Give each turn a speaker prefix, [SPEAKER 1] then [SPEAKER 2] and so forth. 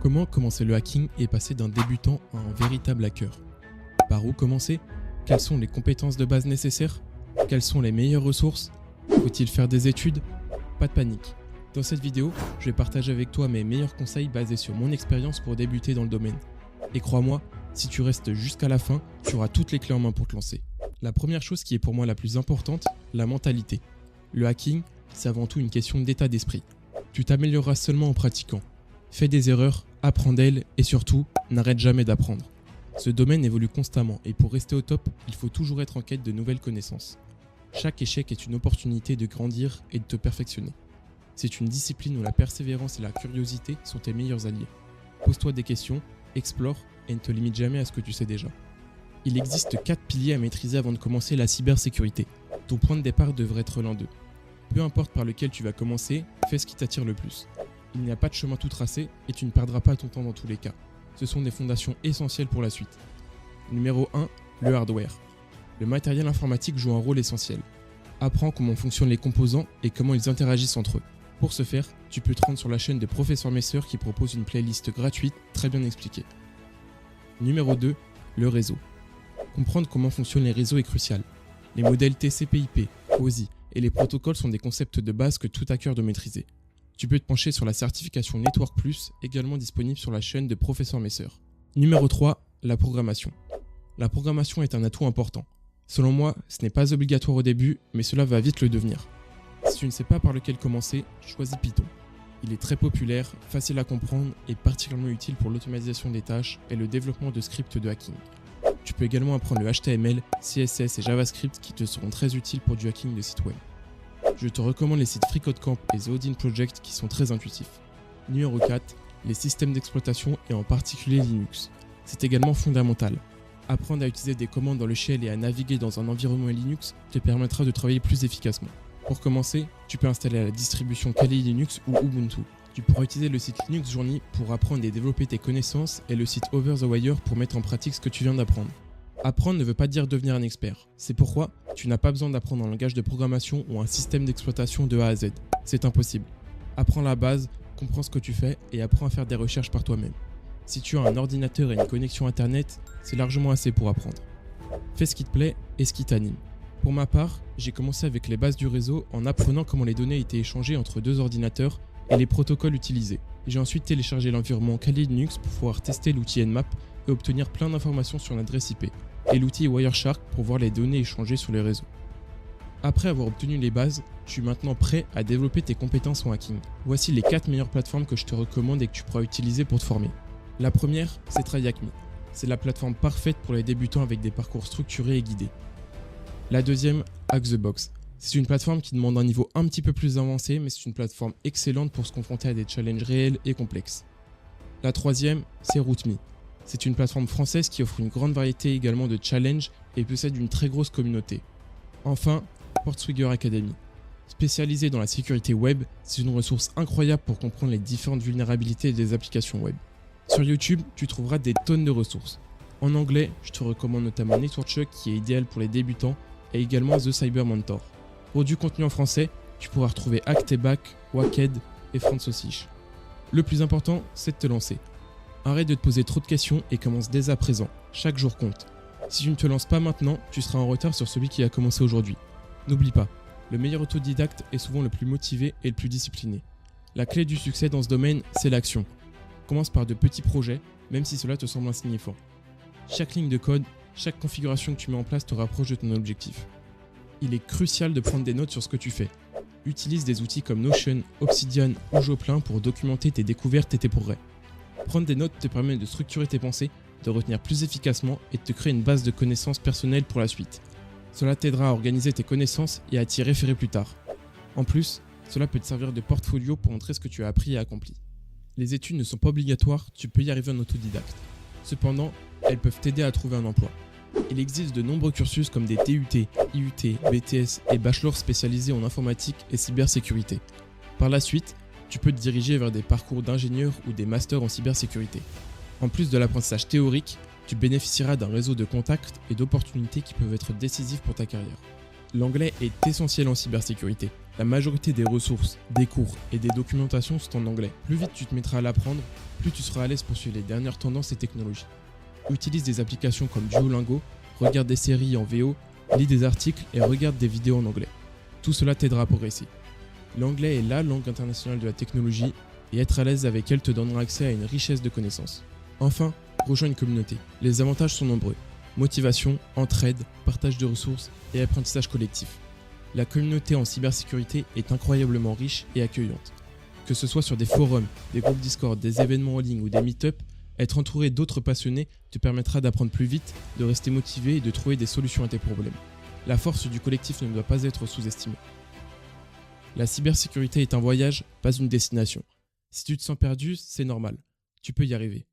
[SPEAKER 1] Comment commencer le hacking et passer d'un débutant à un véritable hacker? Par où commencer? Quelles sont les compétences de base nécessaires? Quelles sont les meilleures ressources? Faut-il faire des études? Pas de panique. Dans cette vidéo, je vais partager avec toi mes meilleurs conseils basés sur mon expérience pour débuter dans le domaine. Et crois-moi, si tu restes jusqu'à la fin, tu auras toutes les clés en main pour te lancer. La première chose qui est pour moi la plus importante, la mentalité. Le hacking, c'est avant tout une question d'état d'esprit. Tu t'amélioreras seulement en pratiquant. Fais des erreurs, apprends d'elles et surtout, n'arrête jamais d'apprendre. Ce domaine évolue constamment et pour rester au top, il faut toujours être en quête de nouvelles connaissances. Chaque échec est une opportunité de grandir et de te perfectionner. C'est une discipline où la persévérance et la curiosité sont tes meilleurs alliés. Pose-toi des questions, explore et ne te limite jamais à ce que tu sais déjà. Il existe 4 piliers à maîtriser avant de commencer la cybersécurité. Ton point de départ devrait être l'un d'eux. Peu importe par lequel tu vas commencer, fais ce qui t'attire le plus. Il n'y a pas de chemin tout tracé et tu ne perdras pas ton temps dans tous les cas. Ce sont des fondations essentielles pour la suite. Numéro 1, le hardware. Le matériel informatique joue un rôle essentiel. Apprends comment fonctionnent les composants et comment ils interagissent entre eux. Pour ce faire, tu peux te rendre sur la chaîne de Professeur Messer qui propose une playlist gratuite très bien expliquée. Numéro 2, le réseau. Comprendre comment fonctionnent les réseaux est crucial. Les modèles TCP/IP, OSI et les protocoles sont des concepts de base que tout hacker doit maîtriser. Tu peux te pencher sur la certification Network Plus, également disponible sur la chaîne de Professeur Messer. Numéro 3, la programmation. La programmation est un atout important. Selon moi, ce n'est pas obligatoire au début, mais cela va vite le devenir. Si tu ne sais pas par lequel commencer, choisis Python. Il est très populaire, facile à comprendre et particulièrement utile pour l'automatisation des tâches et le développement de scripts de hacking. Tu peux également apprendre le HTML, CSS et JavaScript qui te seront très utiles pour du hacking de sites web. Je te recommande les sites FreeCodeCamp et The Odin Project qui sont très intuitifs. Numéro 4, les systèmes d'exploitation et en particulier Linux. C'est également fondamental. Apprendre à utiliser des commandes dans le shell et à naviguer dans un environnement Linux te permettra de travailler plus efficacement. Pour commencer, tu peux installer la distribution Kali Linux ou Ubuntu. Tu pourras utiliser le site Linux Journey pour apprendre et développer tes connaissances et le site Over the Wire pour mettre en pratique ce que tu viens d'apprendre. Apprendre ne veut pas dire devenir un expert. C'est pourquoi tu n'as pas besoin d'apprendre un langage de programmation ou un système d'exploitation de A à Z. C'est impossible. Apprends la base, comprends ce que tu fais et apprends à faire des recherches par toi-même. Si tu as un ordinateur et une connexion internet, c'est largement assez pour apprendre. Fais ce qui te plaît et ce qui t'anime. Pour ma part, j'ai commencé avec les bases du réseau en apprenant comment les données étaient échangées entre deux ordinateurs et les protocoles utilisés. J'ai ensuite téléchargé l'environnement Kali Linux pour pouvoir tester l'outil Nmap et obtenir plein d'informations sur l'adresse IP, et l'outil Wireshark pour voir les données échangées sur les réseaux. Après avoir obtenu les bases, je suis maintenant prêt à développer tes compétences en hacking. Voici les 4 meilleures plateformes que je te recommande et que tu pourras utiliser pour te former. La première, c'est TryHackMe. C'est la plateforme parfaite pour les débutants avec des parcours structurés et guidés. La deuxième, HackTheBox. C'est une plateforme qui demande un niveau un petit peu plus avancé, mais c'est une plateforme excellente pour se confronter à des challenges réels et complexes. La troisième, c'est RootMe. C'est une plateforme française qui offre une grande variété également de challenges et possède une très grosse communauté. Enfin, Portswigger Academy. Spécialisée dans la sécurité web, c'est une ressource incroyable pour comprendre les différentes vulnérabilités des applications web. Sur YouTube, tu trouveras des tonnes de ressources. En anglais, je te recommande notamment NetworkChuck qui est idéal pour les débutants et également The Cyber Mentor. Pour du contenu en français, tu pourras retrouver Hack-T-Back, Wacked et Franzosich. Le plus important, c'est de te lancer. Arrête de te poser trop de questions et commence dès à présent. Chaque jour compte. Si tu ne te lances pas maintenant, tu seras en retard sur celui qui a commencé aujourd'hui. N'oublie pas, le meilleur autodidacte est souvent le plus motivé et le plus discipliné. La clé du succès dans ce domaine, c'est l'action. Commence par de petits projets, même si cela te semble insignifiant. Chaque ligne de code, chaque configuration que tu mets en place te rapproche de ton objectif. Il est crucial de prendre des notes sur ce que tu fais. Utilise des outils comme Notion, Obsidian ou Joplin pour documenter tes découvertes et tes progrès. Prendre des notes te permet de structurer tes pensées, de retenir plus efficacement et de te créer une base de connaissances personnelles pour la suite. Cela t'aidera à organiser tes connaissances et à t'y référer plus tard. En plus, cela peut te servir de portfolio pour montrer ce que tu as appris et accompli. Les études ne sont pas obligatoires, tu peux y arriver en autodidacte. Cependant, elles peuvent t'aider à trouver un emploi. Il existe de nombreux cursus comme des TUT, IUT, BTS et bachelors spécialisés en informatique et cybersécurité. Par la suite, tu peux te diriger vers des parcours d'ingénieur ou des masters en cybersécurité. En plus de l'apprentissage théorique, tu bénéficieras d'un réseau de contacts et d'opportunités qui peuvent être décisifs pour ta carrière. L'anglais est essentiel en cybersécurité. La majorité des ressources, des cours et des documentations sont en anglais. Plus vite tu te mettras à l'apprendre, plus tu seras à l'aise pour suivre les dernières tendances et technologies. Utilise des applications comme Duolingo, regarde des séries en VO, lis des articles et regarde des vidéos en anglais. Tout cela t'aidera à progresser. L'anglais est la langue internationale de la technologie et être à l'aise avec elle te donnera accès à une richesse de connaissances. Enfin, rejoins une communauté. Les avantages sont nombreux. Motivation, entraide, partage de ressources et apprentissage collectif. La communauté en cybersécurité est incroyablement riche et accueillante. Que ce soit sur des forums, des groupes Discord, des événements en ligne ou des meet-up, être entouré d'autres passionnés te permettra d'apprendre plus vite, de rester motivé et de trouver des solutions à tes problèmes. La force du collectif ne doit pas être sous-estimée. La cybersécurité est un voyage, pas une destination. Si tu te sens perdu, c'est normal. Tu peux y arriver.